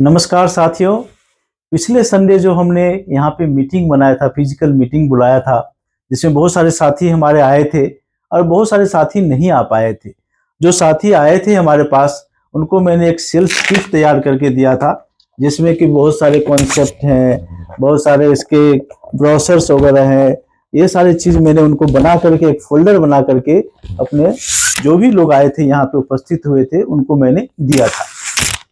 नमस्कार साथियों। पिछले संडे जो हमने यहाँ पे मीटिंग बनाया था, फिजिकल मीटिंग बुलाया था, जिसमें बहुत सारे साथी हमारे आए थे और बहुत सारे साथी नहीं आ पाए थे। जो साथी आए थे हमारे पास, उनको मैंने एक सेल्स किट तैयार करके दिया था, जिसमें कि बहुत सारे कॉन्सेप्ट हैं, बहुत सारे इसके ब्रोशर्स वगैरह हैं। ये सारी चीज़ मैंने उनको बना करके एक फोल्डर बना करके अपने जो भी लोग आए थे यहाँ पे उपस्थित हुए थे उनको मैंने दिया था।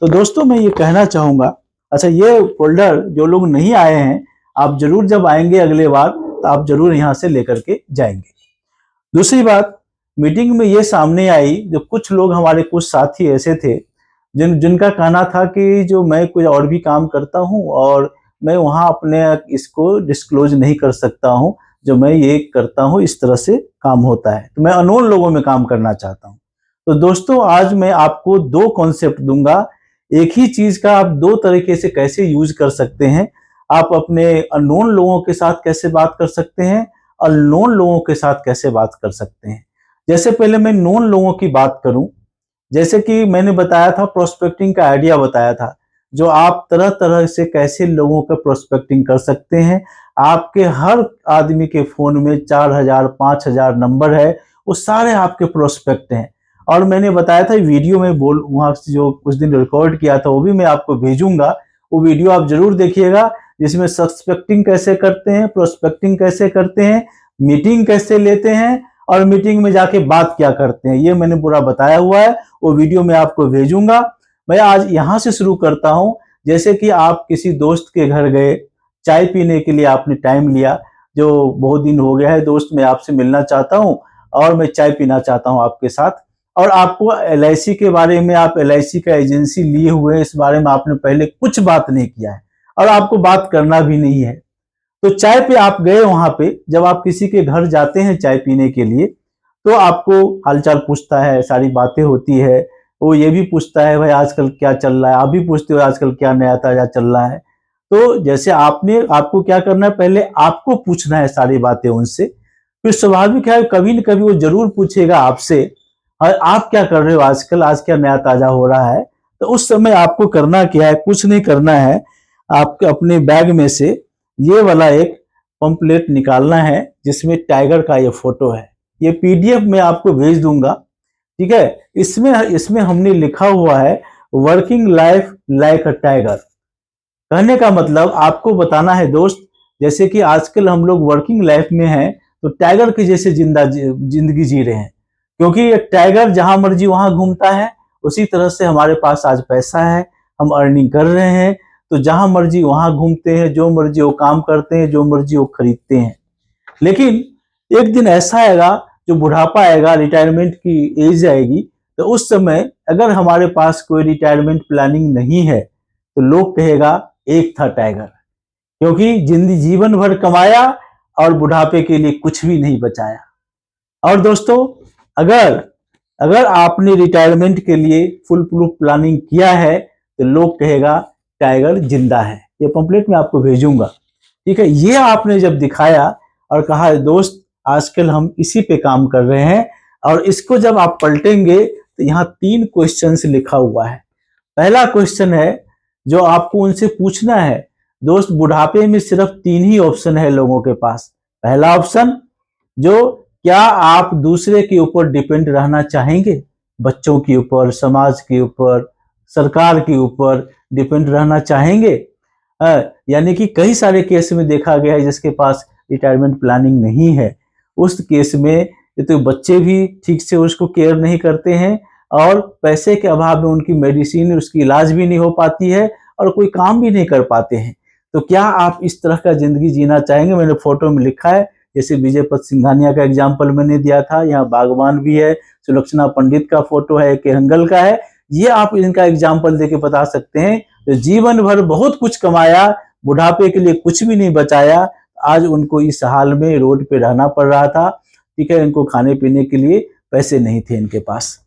तो दोस्तों मैं ये कहना चाहूँगा, अच्छा ये फ़ोल्डर जो लोग नहीं आए हैं, आप ज़रूर जब आएँगे अगले बार तो आप ज़रूर यहाँ से लेकर के जाएँगे। दूसरी बात, मीटिंग में ये सामने आई, जो कुछ लोग हमारे कुछ साथी ऐसे थे जिनका कहना था कि जो मैं कोई और भी काम करता हूँ और मैं वहाँ अपने इसको डिस्क्लोज नहीं कर सकता हूँ, जो मैं ये करता हूँ इस तरह से काम होता है, तो मैं अननोन लोगों में काम करना चाहता हूँ। तो दोस्तों आज मैं आपको दो कॉन्सेप्ट दूंगा, एक ही चीज का आप दो तरीके से कैसे यूज कर सकते हैं। आप अपने अननोन लोगों के साथ कैसे बात कर सकते हैं और नोन लोगों के साथ कैसे बात कर सकते हैं। जैसे पहले मैं नोन लोगों की बात करूं, जैसे कि मैंने बताया था, प्रोस्पेक्टिंग का आइडिया बताया था, जो आप तरह तरह से कैसे लोगों का प्रोस्पेक्टिंग कर सकते हैं। आपके हर आदमी के फोन में 4,000 5,000 नंबर है, वो सारे आपके प्रोस्पेक्ट हैं। और मैंने बताया था वीडियो में बोल वहां से जो उस दिन रिकॉर्ड किया था वो भी मैं आपको भेजूंगा, वो वीडियो आप जरूर देखिएगा, जिसमें सस्पेक्टिंग कैसे करते हैं, प्रोस्पेक्टिंग कैसे करते हैं, मीटिंग कैसे लेते हैं और मीटिंग में जाके बात क्या करते हैं, ये मैंने पूरा बताया हुआ है। वो वीडियो मैं आपको भेजूंगा। मैं आज यहाँ से शुरू करता हूँ। जैसे कि आप किसी दोस्त के घर गए, चाय पीने के लिए आपने टाइम लिया, जो बहुत दिन हो गया है दोस्त मैं आपसे मिलना चाहता हूँ और मैं चाय पीना चाहता हूँ आपके साथ। और आपको एलआईसी के बारे में, आप एलआईसी का एजेंसी लिए हुए हैं, इस बारे में आपने पहले कुछ बात नहीं किया है और आपको बात करना भी नहीं है। तो चाय पे आप गए, वहां पे जब आप किसी के घर जाते हैं चाय पीने के लिए, तो आपको हालचाल पूछता है, सारी बातें होती है। वो ये भी पूछता है भाई आजकल क्या चल रहा है, आप भी पूछते हो आजकल क्या नया ताजा चल रहा है। तो जैसे आपको क्या करना है, पहले आपको पूछना है सारी बातें उनसे। फिर स्वाभाविक है कभी न कभी वो जरूर पूछेगा आपसे, और आप क्या कर रहे हो आजकल, आज क्या नया ताजा हो रहा है। तो उस समय आपको करना क्या है, कुछ नहीं करना है। आपके अपने बैग में से ये वाला एक पंपलेट निकालना है, जिसमें टाइगर का ये फोटो है। ये पीडीएफ में आपको भेज दूंगा, ठीक है। इसमें इसमें हमने लिखा हुआ है, working life like a tiger. कहने का मतलब आपको बताना है दोस्त, जैसे कि आजकल हम लोग वर्किंग लाइफ में हैं, तो टाइगर की जैसे जिंदगी जी रहे हैं। क्योंकि एक टाइगर जहां मर्जी वहां घूमता है, उसी तरह से हमारे पास आज पैसा है, हम अर्निंग कर रहे हैं, तो जहां मर्जी वहां घूमते हैं, जो मर्जी वो काम करते हैं, जो मर्जी वो खरीदते हैं। लेकिन एक दिन ऐसा आएगा, जो बुढ़ापा आएगा, रिटायरमेंट की एज आएगी, तो उस समय अगर हमारे पास कोई रिटायरमेंट प्लानिंग नहीं है, तो लोग कहेगा एक था टाइगर, क्योंकि जिंदगी जीवन भर कमाया और बुढ़ापे के लिए कुछ भी नहीं बचाया। और दोस्तों, अगर अगर आपने रिटायरमेंट के लिए फुल प्रूफ प्लानिंग किया है, तो लोग कहेगा टाइगर जिंदा है। ये पंपलेट मैं आपको भेजूंगा, ठीक है। ये आपने जब दिखाया और कहा दोस्त आजकल हम इसी पे काम कर रहे हैं, और इसको जब आप पलटेंगे तो यहाँ 3 क्वेश्चंस लिखा हुआ है। पहला क्वेश्चन है जो आपको उनसे पूछना है, दोस्त बुढ़ापे में सिर्फ 3 ही ऑप्शन है लोगों के पास। पहला ऑप्शन, जो क्या आप दूसरे के ऊपर डिपेंड रहना चाहेंगे, बच्चों के ऊपर, समाज के ऊपर, सरकार के ऊपर डिपेंड रहना चाहेंगे। यानी कि कई सारे केस में देखा गया है जिसके पास रिटायरमेंट प्लानिंग नहीं है, उस केस में ये तो बच्चे भी ठीक से उसको केयर नहीं करते हैं, और पैसे के अभाव में उनकी मेडिसिन, उसकी इलाज भी नहीं हो पाती है, और कोई काम भी नहीं कर पाते हैं। तो क्या आप इस तरह का जिंदगी जीना चाहेंगे? मैंने फोटो में लिखा है, जैसे विजय पथ सिंघानिया का एग्जाम्पल मैंने दिया था, यहाँ बागवान भी है, सुलक्षणा पंडित का फोटो है, केरंगल का है। ये आप इनका एग्जाम्पल देके बता सकते हैं, जो जीवन भर बहुत कुछ कमाया, बुढ़ापे के लिए कुछ भी नहीं बचाया, आज उनको इस हाल में रोड पे रहना पड़ रहा था, ठीक है। इनको खाने पीने के लिए पैसे नहीं थे इनके पास,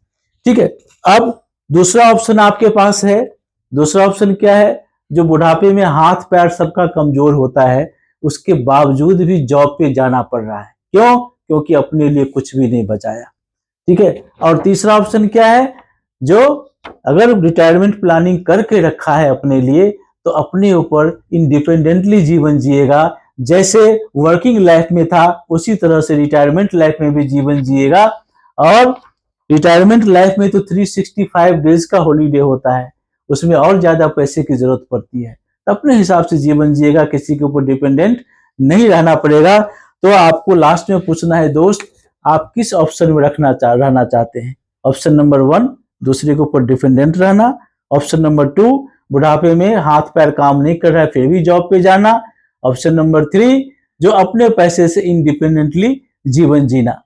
ठीक है। अब दूसरा ऑप्शन आपके पास है। दूसरा ऑप्शन क्या है, जो बुढ़ापे में हाथ पैर सबका कमजोर होता है, उसके बावजूद भी जॉब पे जाना पड़ रहा है। क्यों? क्योंकि अपने लिए कुछ भी नहीं बचाया, ठीक है। और तीसरा ऑप्शन क्या है, जो अगर रिटायरमेंट प्लानिंग करके रखा है अपने लिए, तो अपने ऊपर इंडिपेंडेंटली जीवन जिएगा। जैसे वर्किंग लाइफ में था उसी तरह से रिटायरमेंट लाइफ में भी जीवन जिएगा। और रिटायरमेंट लाइफ में तो 365 डेज का हॉलीडे होता है, उसमें और ज्यादा पैसे की जरूरत पड़ती है, तो अपने हिसाब से जीवन जिएगा, किसी के ऊपर डिपेंडेंट नहीं रहना पड़ेगा। तो आपको लास्ट में पूछना है दोस्त, आप किस ऑप्शन में रहना चाहते हैं? ऑप्शन नंबर 1 दूसरे के ऊपर डिपेंडेंट रहना, ऑप्शन नंबर 2 बुढ़ापे में हाथ पैर काम नहीं कर रहा है फिर भी जॉब पे जाना, ऑप्शन नंबर 3 जो अपने पैसे से इंडिपेंडेंटली जीवन जीना।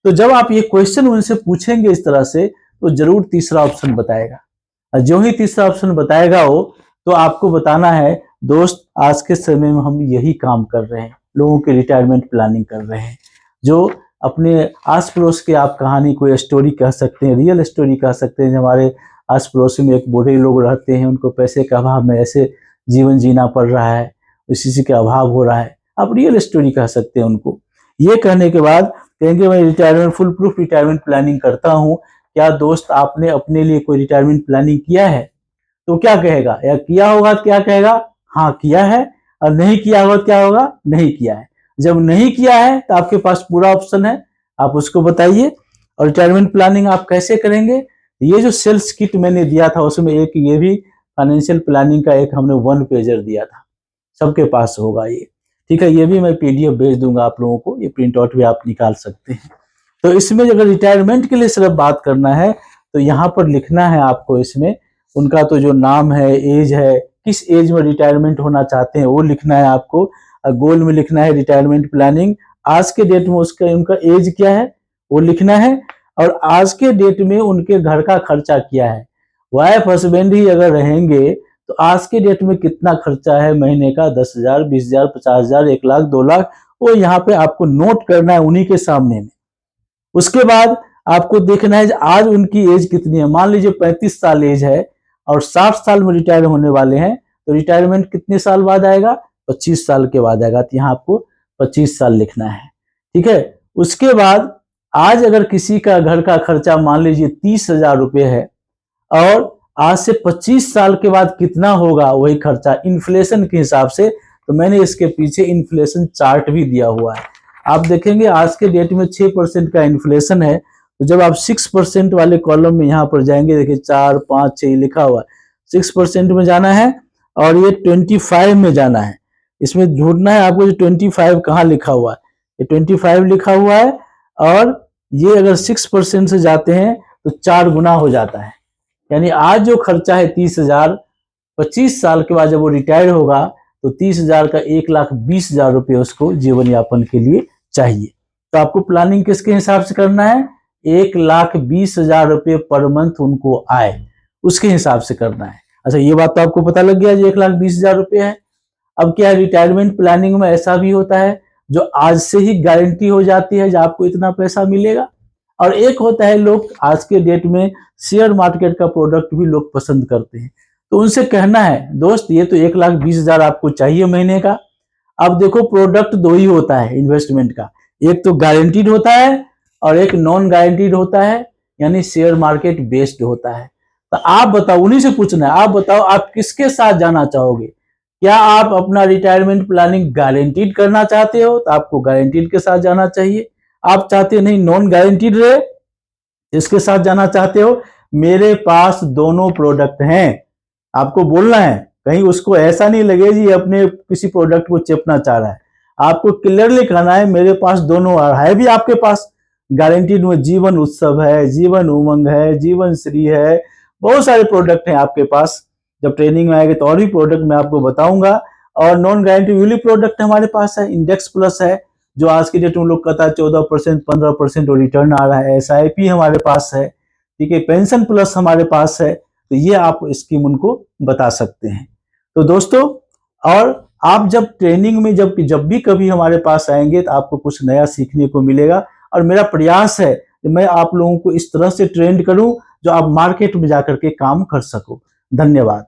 तो जब आप ये क्वेश्चन उनसे पूछेंगे इस तरह से, तो जरूर तीसरा ऑप्शन बताएगा। और जो ही तीसरा ऑप्शन बताएगा वो, तो आपको बताना है दोस्त आज के समय में हम यही काम कर रहे हैं, लोगों की रिटायरमेंट प्लानिंग कर रहे हैं। जो अपने आस पड़ोस के आप कहानी कोई स्टोरी कह सकते हैं, रियल स्टोरी कह सकते हैं। हमारे आस पड़ोस में एक बूढ़े लोग रहते हैं, उनको पैसे के अभाव में ऐसे जीवन जीना पड़ रहा है, इसी के अभाव हो रहा है, आप रियल स्टोरी कह सकते हैं उनको। ये कहने के बाद कहेंगे मैं retirement full proof retirement planning करता हूँ, क्या दोस्त आपने अपने लिए कोई रिटायरमेंट प्लानिंग किया है? तो क्या कहेगा, या किया होगा तो क्या कहेगा, हाँ किया है, और नहीं किया होगा तो क्या होगा, नहीं किया है। जब नहीं किया है तो आपके पास पूरा ऑप्शन है, आप उसको बताइए। और रिटायरमेंट प्लानिंग आप कैसे करेंगे? ये जो सेल्स किट मैंने दिया था उसमें एक ये भी फाइनेंशियल प्लानिंग का एक हमने 1 पेजर दिया था, सबके पास होगा ये, ठीक है। ये भी मैं पीडीएफ भेज दूंगा आप लोगों को, ये प्रिंट आउट भी आप निकाल सकते हैं। तो इसमें अगर रिटायरमेंट के लिए सिर्फ बात करना है तो यहाँ पर लिखना है आपको, इसमें उनका तो जो नाम है, एज है, किस एज में रिटायरमेंट होना चाहते हैं वो लिखना है आपको। गोल में लिखना है रिटायरमेंट प्लानिंग, आज के डेट में उसका उनका एज क्या है वो लिखना है, और आज के डेट में उनके घर का खर्चा क्या है। वाइफ हस्बैंड ही अगर रहेंगे तो आज के डेट में कितना खर्चा है महीने का, 10,000, 20,000, 50,000, 1 लाख, 2 लाख, वो यहाँ पे आपको नोट करना है उन्हीं के सामने में। उसके बाद आपको देखना है आज उनकी एज कितनी है। मान लीजिए 35 साल एज है और 60 साल में रिटायर होने वाले हैं, तो रिटायरमेंट कितने साल बाद आएगा, 25 साल के बाद आएगा। तो यहाँ आपको 25 साल लिखना है, ठीक है। उसके बाद आज अगर किसी का घर का खर्चा मान लीजिए 30,000 रुपये है, और आज से 25 साल के बाद कितना होगा वही खर्चा इन्फ्लेशन के हिसाब से, तो मैंने इसके पीछे इन्फ्लेशन चार्ट भी दिया हुआ है। आप देखेंगे आज के डेट में 6% का इन्फ्लेशन है, तो जब आप 6% वाले कॉलम में यहाँ पर जाएंगे, देखिए 4, 5, 6 लिखा हुआ है, 6% में जाना है और ये 25 में जाना है। इसमें ढूंढना है आपको जो 25 कहाँ लिखा हुआ है, ये 25 लिखा हुआ है, और ये अगर 6% से जाते हैं तो 4 गुना हो जाता है। यानी आज जो खर्चा है 30,000, 25 साल के बाद जब वो रिटायर होगा तो 30,000 का 1,20,000 रुपये उसको जीवन यापन के लिए चाहिए। तो आपको प्लानिंग किसके हिसाब से करना है, 1,20,000 रुपये पर मंथ उनको आए, उसके हिसाब से करना है। अच्छा, ये बात तो आपको पता लग गया जो 1,20,000 रुपये है। अब क्या है, रिटायरमेंट प्लानिंग में ऐसा भी होता है जो आज से ही गारंटी हो जाती है जो आपको इतना पैसा मिलेगा, और एक होता है लोग आज के डेट में शेयर मार्केट का प्रोडक्ट भी लोग पसंद करते हैं, तो उनसे कहना है दोस्त ये तो 1,20,000 आपको चाहिए महीने का। अब देखो प्रोडक्ट 2 ही होता है इन्वेस्टमेंट का, एक तो गारंटीड होता है और एक नॉन गारंटीड होता है, यानी शेयर मार्केट बेस्ड होता है। तो आप बताओ, उन्हीं से पूछना है, आप बताओ आप किसके साथ जाना चाहोगे? क्या आप अपना रिटायरमेंट प्लानिंग गारंटीड करना चाहते हो तो आपको गारंटीड के साथ जाना चाहिए। आप चाहते नहीं नॉन गारंटीड रहे, इसके साथ जाना चाहते हो, मेरे पास दोनों प्रोडक्ट हैं, आपको बोलना है। कहीं उसको ऐसा नहीं लगे जी अपने किसी प्रोडक्ट को चेपना चाह रहा है, आपको क्लियरली कहना है मेरे पास दोनों है भी आपके पास गारंटीड में, जीवन उत्सव है, जीवन उमंग है, जीवन श्री है, बहुत सारे प्रोडक्ट हैं आपके पास। जब ट्रेनिंग में आएंगे तो और भी प्रोडक्ट मैं आपको बताऊंगा। और नॉन गारंटी यूली प्रोडक्ट हमारे पास है, इंडेक्स प्लस है, जो आज की डेट में लोग कहता है 14%, 15% रिटर्न आ रहा है। SIP हमारे पास है, ठीक है, पेंशन प्लस हमारे पास है, तो ये आप स्कीम उनको बता सकते हैं। तो दोस्तों, और आप जब ट्रेनिंग में जब भी कभी हमारे पास आएंगे तो आपको कुछ नया सीखने को मिलेगा, और मेरा प्रयास है कि मैं आप लोगों को इस तरह से ट्रेंड करूं जो आप मार्केट में जाकर के काम कर सको। धन्यवाद।